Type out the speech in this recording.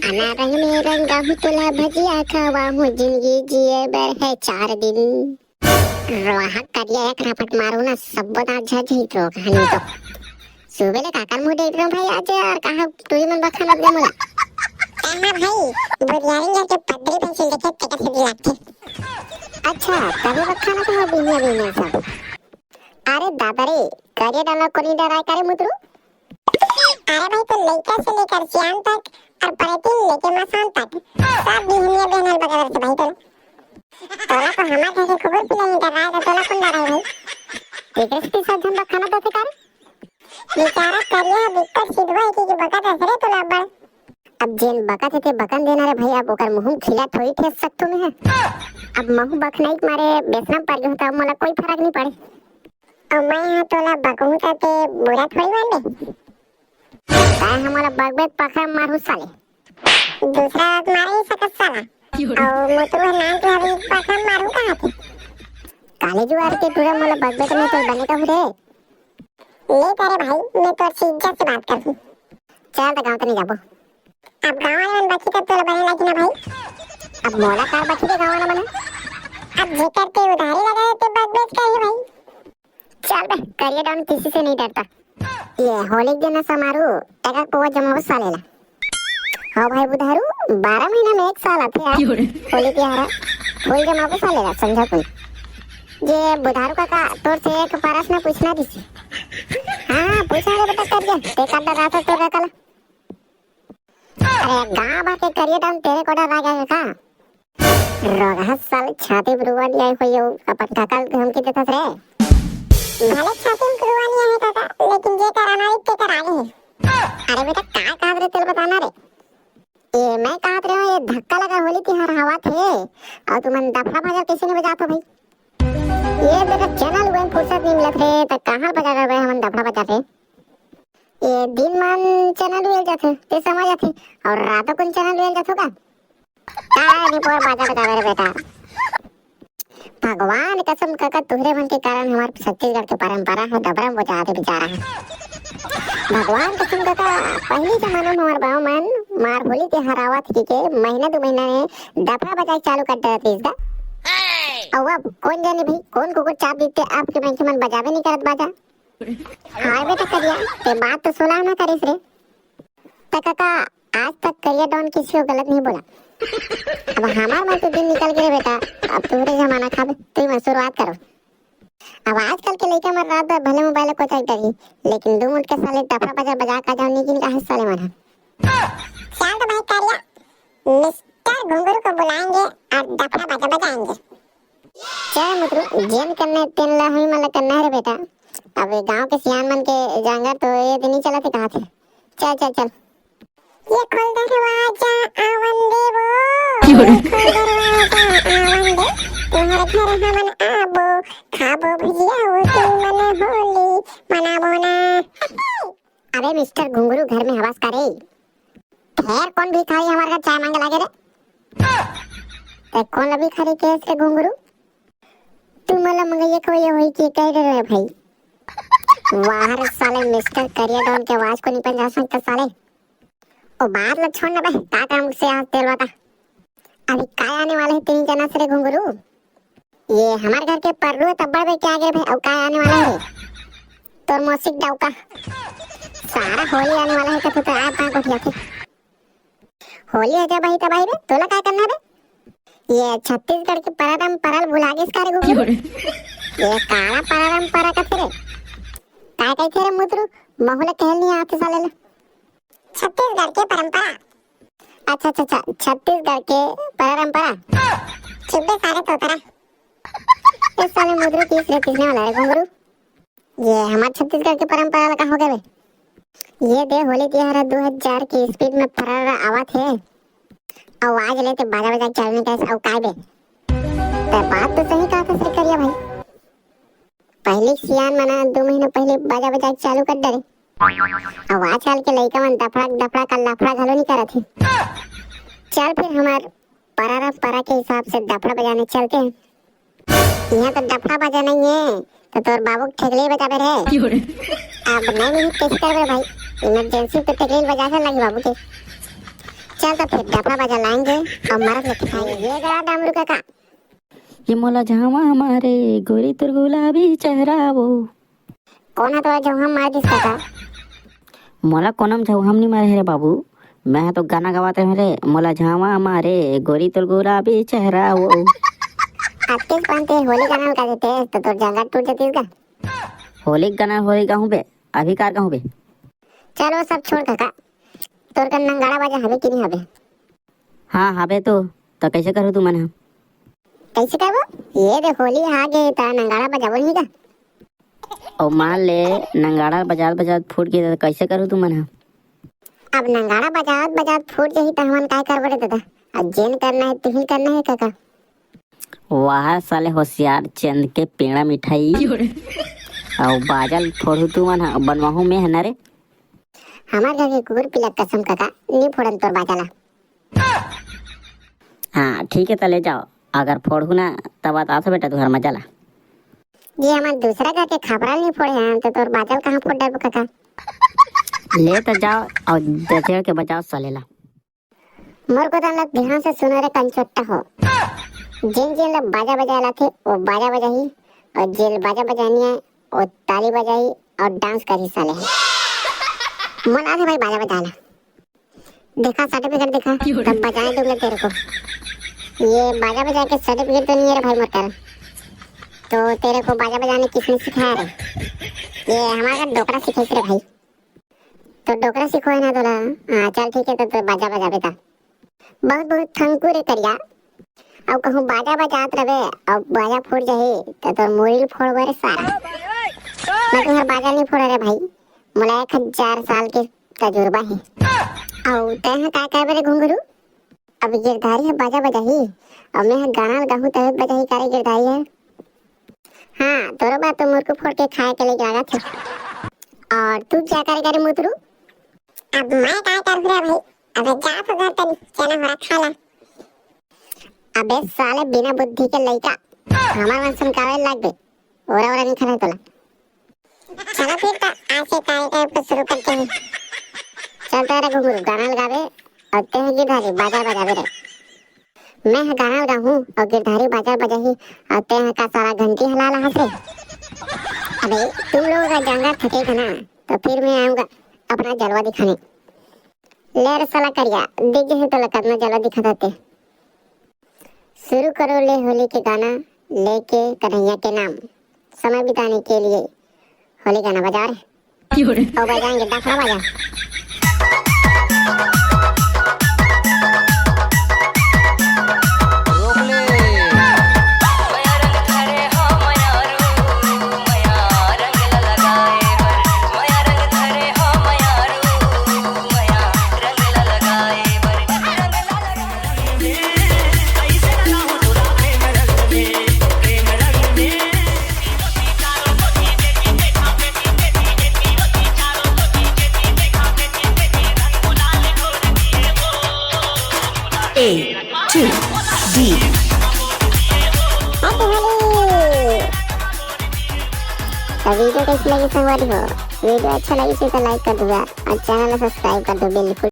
आना रंग में रंगा हूँ तुला भजिया खावा हूँ जिंदगी जिए बर है 4 दिन। रोहा करिया एक रपट मारू ना सब बता झझ ही तो कहानी तो सुबह ले काकर मुंह देख रहा हूँ भाई आज और कहा तुझे मन बखा लग गया मुला कहा भाई बुढ़ियारी जाके पदरी पेंसिल देखे टिकट से दिलाते। अच्छा तभी बखा ना कहा बिनिया बिनिया सब। अरे दादा रे करिए डाला कोनी डराय करे मुतरू। अरे भाई तो लड़का से लेकर सियान तक और परेटिन लेके मसान तक सब बिनिया बहनल बगैर से भाई तोला को हमार घर के खबर भी नहीं डराय तो तोला कौन डराय भाई। एक के साथ हम बखाना तो कर बेचारा करिया बिकट सिद्धवा की बकत असरे तोला बड़। अब जेन बकत थे बकन देना रे भाई अब ओकर मुंह खिला थोड़ी थे सकतु में है। अब महू बखनाई के मारे बेसरम पर गयो त मोला कोई फर्क नहीं पड़े। और मैं यहाँ तोला बकहूँ ते बुरा थोड़ी मान ले ताए हमारा बगबेत पखरा मारू साले दूसरा मारे ही सकत साला और मुतरू नाम के अभी पखरा मारू कहाँ थे काले जुआर के पूरा मोला बगबेत में तो बने का हुए ले तेरे भाई मैं तो इज्जत से बात करती चल तो गाँव तो नहीं जाबो। अब गाँव वाले बच्ची तब तोला बने लगी ना भाई अब मोला कार बच्ची के गाँव ना बने अब जेकर ते उधारी लगा ते बगबेत का ही भाई। चल बे करिए डाउन किसी से नहीं डरता ये होली दिन समारू टका को जमा सालेला। हाँ भाई बुधारू 12 महीना में 1 साल आते यार होली तिहारा फूल जमा को सालेला समझा कोई जे बुधारू का तोर से एक परस में पूछना दिसी। हाँ पूछा रे बेटा कर दिया ते काटा रात तो रखला। अरे गांव भर के करिए डाउन तेरे कोड़ा रागा का रोगा साल छाती बुरुवा दिया होई अपन काकल हम के देता रे भले छाती में कुर्बानी है काका लेकिन जे कराना है ते करा ले। अरे बेटा काय कहा रे तेल बताना रे ये मैं कहा रे ये धक्का लगा होली तिहार हवा थे और तुमन दफा बजा किसी ने बजा तो भाई ये बेटा चैनल वन फुर्सत नहीं मिलत रे त कहां बजा कर हम दफा बजा थे ये दिन मान चैनल वेल जाथे ते समझ आथे और रातों को चैनल वेल जाथो का काय नहीं पर बजा बजा रे बेटा भगवान कसम काका तुहरे मन के कारण हमारे छत्तीसगढ़ की परंपरा है दबरम बजाते बेचारा है। भगवान कसम काका पहले जमाना में हमारे गांव मन मार होली के हरावा थी के महीना 2 महीना ने डफरा बजाई चालू कर देते थे इसका और अब कौन जाने भाई कौन कुकुर चाप देते आपके बैंक मन बजावे नहीं करत बाजा। हाय बेटा करिया ते बात तो सुना ना करिस रे त काका आज तक करिया डॉन किसी को गलत नहीं बोला। अब हमार में तो दिन निकल गए बेटा अब तुम्हारे जमाना खा तुम शुरुआत करो। अब आजकल के लड़का मर रात भले मोबाइल को चाहिए डरी लेकिन 2 मिनट के साले डफरा बजा बजा का जाओ निकिन का साले मना शांत भाई करिया मिस्टर घुंगरू को बुलाएंगे और डफरा बजा बजाएंगे। चल मुतरू जेन करने तेन ला हमें मतलब करना है रे बेटा। अब गांव के सियान मन के जांगर तो ये दिन ही चला थे कहाँ थे चल चल चल ये खोल दरवाजा आवन देवो खोल दरवाजा आवन दे तुम्हारे घर हमन आबो खाबो भजिया वो तुम मन होली मनाबो ना। अबे मिस्टर घुंगरू घर में आवाज करे खैर कौन भी खाई हमारे घर चाय मांगे लागे रे ते कौन अभी खरी केस रे घुंगरू तुम मला मंगैया को ये होई के कह रहे भाई वाह रे साले मिस्टर करिया डॉन के आवाज को नहीं पहचान सकता साले ओ बात ल छोड़ ना बे टाटा मुझसे आज तेल बता अभी काय आने वाले हैं 3 जना से घुंगरू ये हमारे घर के पर्रू तब्बड़ में क्या गए भाई और काय आने वाला है तोर मौसिक डाउका सारा होली आने वाला है तो आप कहां को थे होली है जब भाई तबाई रे तोला काय करना रे ये छत्तीसगढ़ की परंपरा भुला गए इसका रे घुंगरू ये काला परंपरा का फिर काय काय थे रे मुतरू महुला कहल नहीं आते साले छत्तीसगढ़ की परंपरा। अच्छा अच्छा अच्छा छत्तीसगढ़ के परंपरा चुप्पे सारे तोतरा इस साले मुद्रू किसने वाला है घुंगरू ये हमारे छत्तीसगढ़ की परंपरा लगा हो गए ये दे होली तिहार 2000 की स्पीड में फरार आवाज है और आज लेते बाजा बाजा चलने का और काय बे तो बात तो सही कहा था श्री करिया भाई पहले सियान मना 2 महीने पहले बाजा बाजा चालू कर डरे अब आजकल के लड़का मन डफड़ा का लफड़ा घलो नहीं करत है। चल फिर हमार परंपरा के हिसाब से डफड़ा बजाने चलते हैं। यहाँ तो डफड़ा बजा नहीं है तो तोर बाबू ठेकले बजावे रहे अब नहीं कैसे करबे भाई इमरजेंसी तो ठेकले बजा कर लगी बाबू के चल तो फिर डबरा बाजा लाएंगे और मरद लेके खाएंगे। ये गया डामरू काका। ये मोला झावा हमारे गोरी तुर गुलाबी चेहरा वो। कौन है तो जो हम मार दिस काका? मोला कोनम झौहम नहीं मारे रे बाबू, मैं तो गाना गवाते हैं रे। मोला झावा हमारे गोरी तुर गुलाबी चेहरा वो। आतिश पानते होली गाना का देते तो तोर जंगल टूट जाती इसका। होली गाना होली गाहूं बे, अभी कार गाहूं बे। चलो सब छोड़ काका, तोर का नंगाड़ा बाजा हवे कि नहीं हवे? हाँ हबे तो कैसे करूँ तू मन? कैसे करबो? ये दे होली आ गए ता नंगाड़ा बजाबो नहीं का? और मान ले नंगाड़ा बजात बजात फूट गई तो कैसे करूँ तू मन? अब नंगाड़ा बजात बजात फूट जाही तो हमन काय करबो रे दादा? अब जेन करना है तुही करना है काका। वाह साले होशियार चंद के पेड़ा मिठाई और बाजल फोड़ू तू मन बनवाहू में है ना रे। हमार घर के कुकुर पिला कसम काका नहीं फोड़न तोर बाजाला। हाँ ठीक है तो ले जाओ, अगर फोड़ू ना तब बता तो बेटा तुहर मजा ला। ये हमार दूसरा घर के खबरा नहीं फोड़े हैं तो तोर बाजल कहाँ फोड़ डालबो काका? ले तो जाओ और दचेड़ के बचाओ सालेला। मोर को तन ध्यान से सुनो रे कंचोट्टा हो। जिन जिन लोग बाजा बजाला थे वो बाजा बजाही, और जिन बाजा बजानी है वो ताली बजाही और डांस करी साले। मन आ भाई बाजा बजाना। देखा सर्टिफिकेट देखा तब बजाए दूंगा तेरे को। ये बाजा बजा के सर्टिफिकेट तो नहीं है रे भाई मरकर। तो तेरे को बाजा बजाने किसने सिखाया रे? ये हमारा डोकरा सिखाई रे भाई। तो डोकरा सिखो है ना तोला? हाँ चल ठीक है तो बाजा बजा बेटा। बहुत बहुत थैंक यू रे करिया। अब कहूँ बाजा बजात रहे अब बाजा फूट जाही तो तोर मुड़ी फोड़बो रे सारा। मैं तुम्हारा बाजा नहीं फोड़ा रे भाई, मोला 1000 साल के तजुर्बा है। और तय काय काय बरे घुंघरू? अब गिरधारी है बाजा बजाही और मैं गाना गाहूं तब बजाही करे गिरधारी है। हाँ तोरो बात तो मुर्को फोड़ के खाए के लेके आगा थे। और तू क्या करेगा रे मुतरू? अब मैं काय कर रे भाई? अबे जा तो घर तनी चना हरा खाला। अबे साले बिना बुद्धि के लइका हमार मन सुनकावे लाग बे। ओरा नहीं खाना तोला। चलो फिर तो आज से तारीख पर शुरू करते हैं। चलता रे घुंघरू गाना लगावे और ते गिरधारी बाजा बजावे रे। मैं गाना गाहूं और गिरधारी बाजा बजाही और ते का सारा घंटी हिला रहा से। अबे तुम लोगों का जंगा थकेगा ना तो फिर मैं आऊंगा अपना जलवा दिखाने। ले रे साला करिया दिख जैसे तो अपना जलवा दिखा देते। शुरू करो ले होली के गाना लेके कन्हैया के नाम। समय बिताने के लिए होली गाना बजा रहे और बजाएंगे डफड़ा बजा। A, 2, D. वीडियो कैसी लगी संगवारी हो? वीडियो अच्छा लगी तो लाइक कर दो यार और चैनल सब्सक्राइब कर दो बिल्कुल।